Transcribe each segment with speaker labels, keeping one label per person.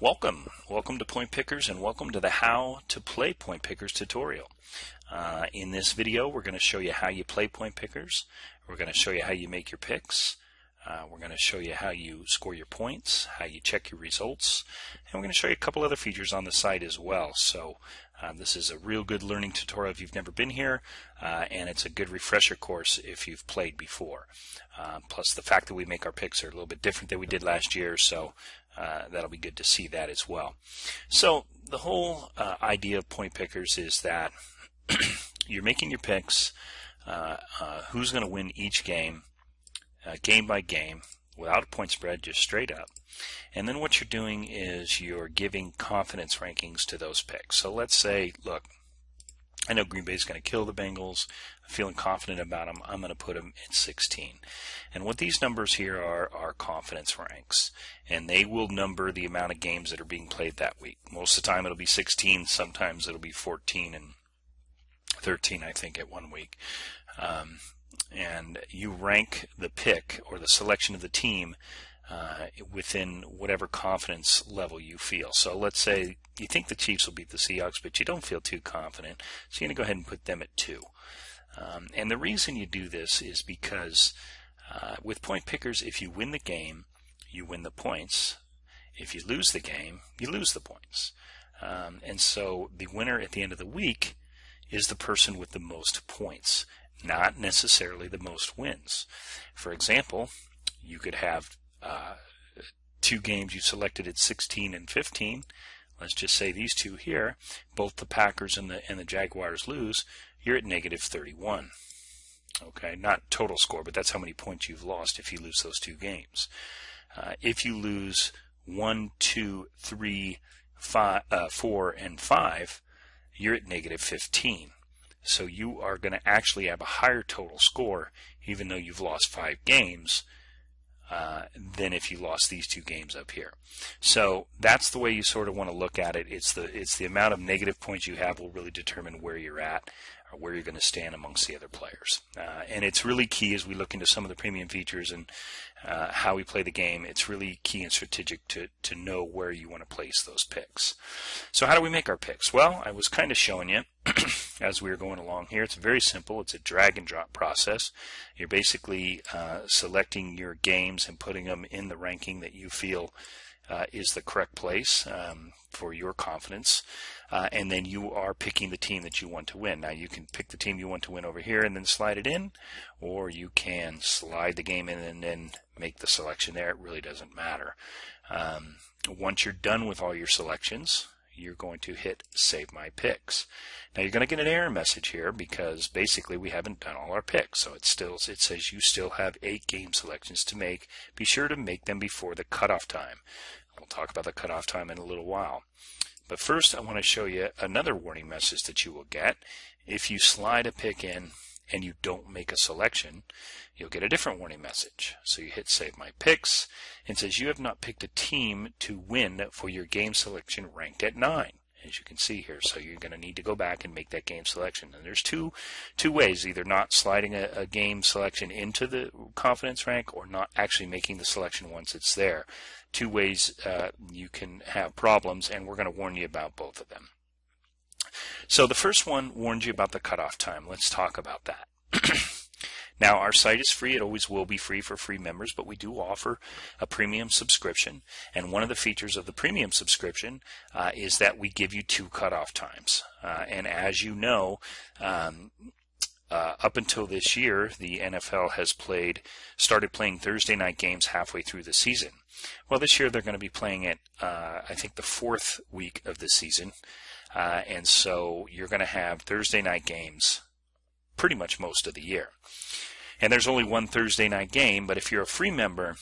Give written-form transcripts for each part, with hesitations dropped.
Speaker 1: Welcome to Point Pickers, and welcome to the How to Play Point Pickers tutorial. In this video, we're going to show you how you play Point Pickers. We're going to show you how you make your picks. We're going to show you how you score your points, how you check your results, and we're going to show you a couple other features on the site as well. So this is a real good learning tutorial if you've never been here, and it's a good refresher course if you've played before. Plus the fact that we make our picks are a little bit different than we did last year, so that'll be good to see that as well. So the whole idea of Point Pickers is that you're making your picks, who's going to win each game, game by game, without a point spread, just straight up. And then what you're doing is you're giving confidence rankings to those picks. So let's say, look, I know Green Bay is going to kill the Bengals. I'm feeling confident about them. I'm going to put them at 16. And what these numbers here are confidence ranks. And they will number the amount of games that are being played that week. Most of the time it'll be 16. Sometimes it'll be 14 and 13, I think, at one week. And you rank the pick or the selection of the team within whatever confidence level you feel. So let's say you think the Chiefs will beat the Seahawks, but you don't feel too confident, so you're going to go ahead and put them at 2. And the reason you do this is because with Point Pickers, if you win the game, you win the points. If you lose the game, you lose the points. And so the winner at the end of the week is the person with the most points, not necessarily the most wins. For example, you could have 2 games you selected at 16 and 15. Let's just say these two here, both the Packers and the Jaguars lose. You're at negative 31. Okay, not total score, but that's how many points you've lost if you lose those 2 games. If you lose 1, 2, 3, 4, and 5, you're at negative 15. So you are going to actually have a higher total score, even though you've lost 5 games, than if you lost these 2 games up here. So that's the way you sort of want to look at it. It's the amount of negative points you have will really determine where you're at, or where you're going to stand amongst the other players. And it's really key as we look into some of the premium features and how we play the game. It's really key and strategic to know where you want to place those picks. So how do we make our picks? Well, I was kind of showing you as we were going along here. It's very simple. It's a drag and drop process. You're basically selecting your games and putting them in the ranking that you feel is the correct place for your confidence, and then you are picking the team that you want to win. Now you can pick the team you want to win over here and then slide it in, or you can slide the game in and then make the selection there. It really doesn't matter. Once you're done with all your selections, you're going to hit Save My Picks. Now you're going to get an error message here because basically we haven't done all our picks. So it says you still have 8 game selections to make. Be sure to make them before the cutoff time. We'll talk about the cutoff time in a little while. But first I want to show you another warning message that you will get. If you slide a pick in and you don't make a selection, you'll get a different warning message. So you hit Save My Picks, and it says you have not picked a team to win for your game selection ranked at 9, as you can see here. So you're going to need to go back and make that game selection. And there's two ways, either not sliding a game selection into the confidence rank or not actually making the selection once it's there. 2 ways you can have problems, and we're going to warn you about both of them. So the first one warns you about the cutoff time. Let's talk about that. Now our site is free. It always will be free for free members, but we do offer a premium subscription. And one of the features of the premium subscription is that we give you 2 cutoff times. And as you know, up until this year, the NFL has started playing Thursday night games halfway through the season. Well, this year they're going to be playing it, I think, the 4th week of the season. And so you're going to have Thursday night games pretty much most of the year. And there's only one Thursday night game, but if you're a free member,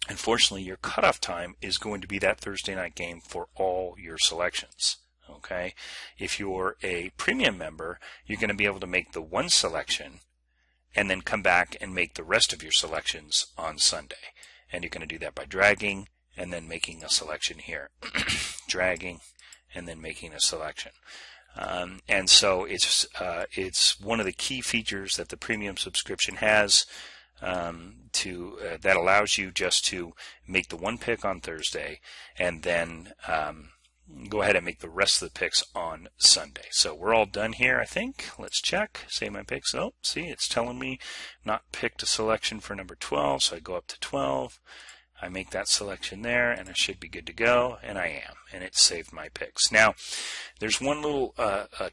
Speaker 1: unfortunately your cutoff time is going to be that Thursday night game for all your selections. Okay? If you're a premium member, you're going to be able to make the 1 selection and then come back and make the rest of your selections on Sunday. And you're going to do that by dragging and then making a selection here. Dragging and then making a selection. And so it's one of the key features that the premium subscription has. that allows you just to make the one pick on Thursday and then go ahead and make the rest of the picks on Sunday. So we're all done here, I think. Let's check. Save my picks. Oh, see, it's telling me not picked a selection for number 12, so I go up to 12. I make that selection there, and I should be good to go, and I am, and it saved my picks. Now, there's one little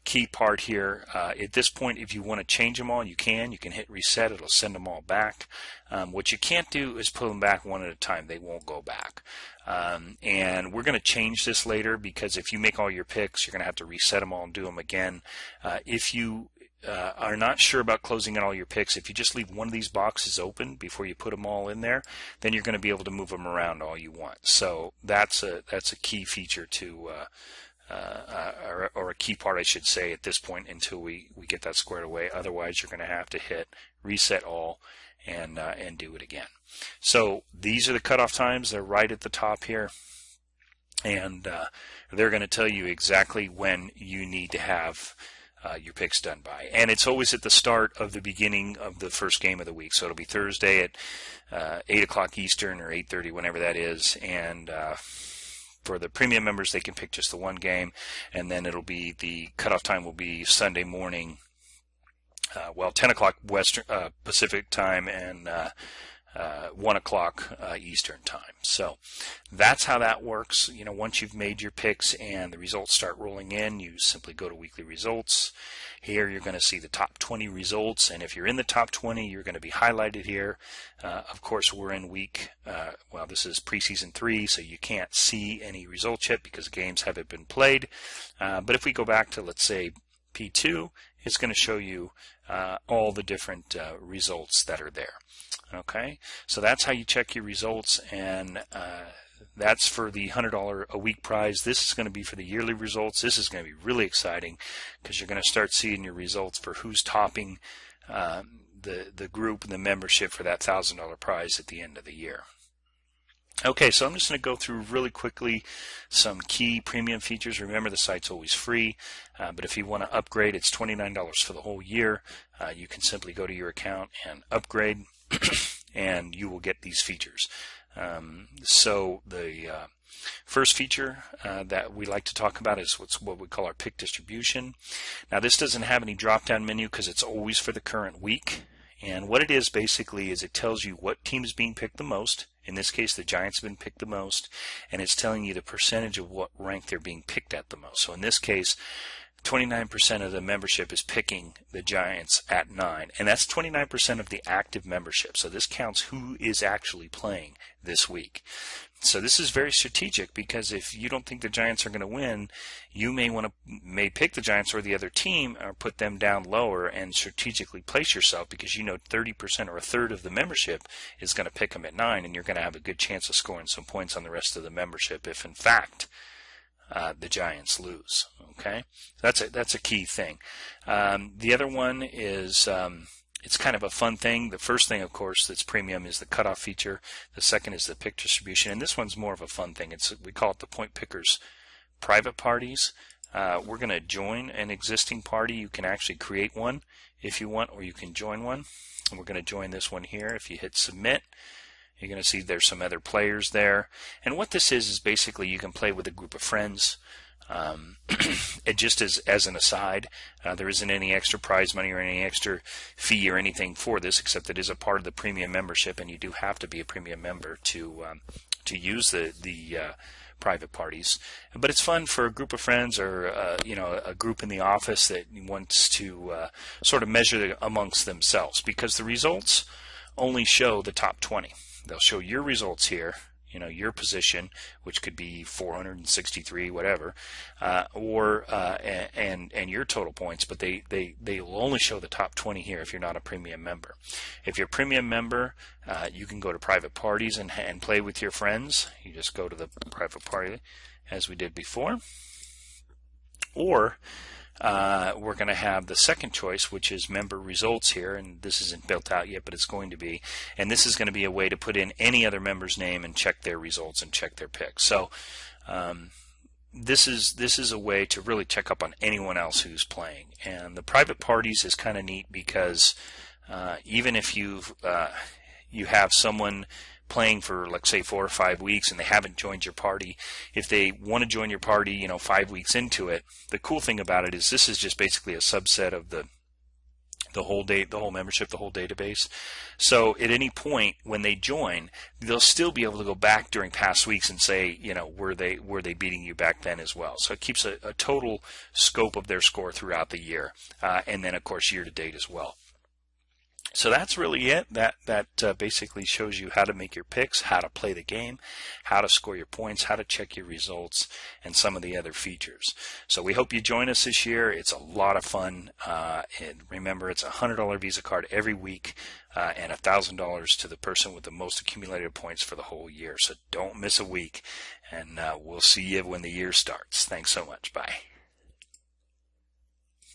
Speaker 1: key part here. At this point, if you want to change them all, you can. You can hit reset. It'll send them all back. What you can't do is pull them back one at a time. They won't go back. And we're going to change this later, because if you make all your picks, you're going to have to reset them all and do them again. If you are not sure about closing out all your picks, if you just leave one of these boxes open before you put them all in there, then you're going to be able to move them around all you want. So that's a key feature to or a key part, I should say, at this point until we get that squared away. Otherwise, you're going to have to hit reset all and do it again. So these are the cutoff times. They're right at the top here, and they're going to tell you exactly when you need to have your picks done by. And it's always at the start of the beginning of the first game of the week. So it'll be Thursday at 8 o'clock Eastern or 8:30, whenever that is. And for the premium members, they can pick just the one game. And then it'll be, the cutoff time will be Sunday morning, 10 o'clock Western Pacific time, and 1 o'clock Eastern time. So that's how that works. You know, once you've made your picks and the results start rolling in, you simply go to weekly results. Here you're going to see the top 20 results, and if you're in the top 20, you're going to be highlighted here. Of course, we're in week, this is preseason 3, so you can't see any results yet because games haven't been played. But if we go back to, let's say, P2, it's going to show you all the different results that are there. Okay, so that's how you check your results, and that's for the $100 a week prize. This is going to be for the yearly results. This is going to be really exciting because you're going to start seeing your results for who's topping the group and the membership for that $1,000 prize at the end of the year. Okay, so I'm just going to go through really quickly some key premium features. Remember, the site's always free, but if you want to upgrade, it's $29 for the whole year. You can simply go to your account and upgrade, and you will get these features. So the first feature that we like to talk about is what we call our pick distribution. Now, this doesn't have any drop-down menu because it's always for the current week. And what it is basically is it tells you what team is being picked the most. In this case, the Giants have been picked the most, and it's telling you the percentage of what rank they're being picked at the most. So in this case, 29% of the membership is picking the Giants at 9, and that's 29% of the active membership. So this counts who is actually playing this week. So this is very strategic, because if you don't think the Giants are going to win, you may pick the Giants or the other team, or put them down lower and strategically place yourself, because you know 30% or a third of the membership is going to pick them at 9, and you're going to have a good chance of scoring some points on the rest of the membership if in fact the Giants lose. Okay, that's a key thing. The other one is it's kind of a fun thing. The first thing, of course, that's premium is the cutoff feature. The second is the pick distribution, and this one's more of a fun thing. We call it the Point Pickers private parties. We're going to join an existing party. You can actually create one if you want, or you can join one. And we're going to join this one here. If you hit submit, you're going to see there's some other players there. And what this is basically you can play with a group of friends. It just as an aside, there isn't any extra prize money or any extra fee or anything for this, except it is a part of the premium membership, and you do have to be a premium member to use the private parties. But it's fun for a group of friends, or a group in the office that wants to sort of measure amongst themselves, because the results only show the top 20. They'll show your results here, your position, which could be 463, whatever, and your total points, but they will only show the top 20 here if you're not a premium member. If you're a premium member, you can go to private parties and play with your friends. You just go to the private party as we did before, or we're going to have the second choice, which is member results here, and this isn't built out yet, but it's going to be, and this is going to be a way to put in any other member's name and check their results and check their picks. So this is a way to really check up on anyone else who's playing. And the private parties is kind of neat because even if you have someone playing for, let's say, 4 or 5 weeks and they haven't joined your party, if they want to join your party, 5 weeks into it, the cool thing about it is this is just basically a subset of the whole membership, the whole database. So at any point when they join, they'll still be able to go back during past weeks and say, were they beating you back then as well. So it keeps a total scope of their score throughout the year, and then of course year to date as well. So that's really it. That basically shows you how to make your picks, how to play the game, how to score your points, how to check your results, and some of the other features. So we hope you join us this year. It's a lot of fun. And remember, it's a $100 Visa card every week and $1,000 to the person with the most accumulated points for the whole year. So don't miss a week, and we'll see you when the year starts. Thanks so much. Bye.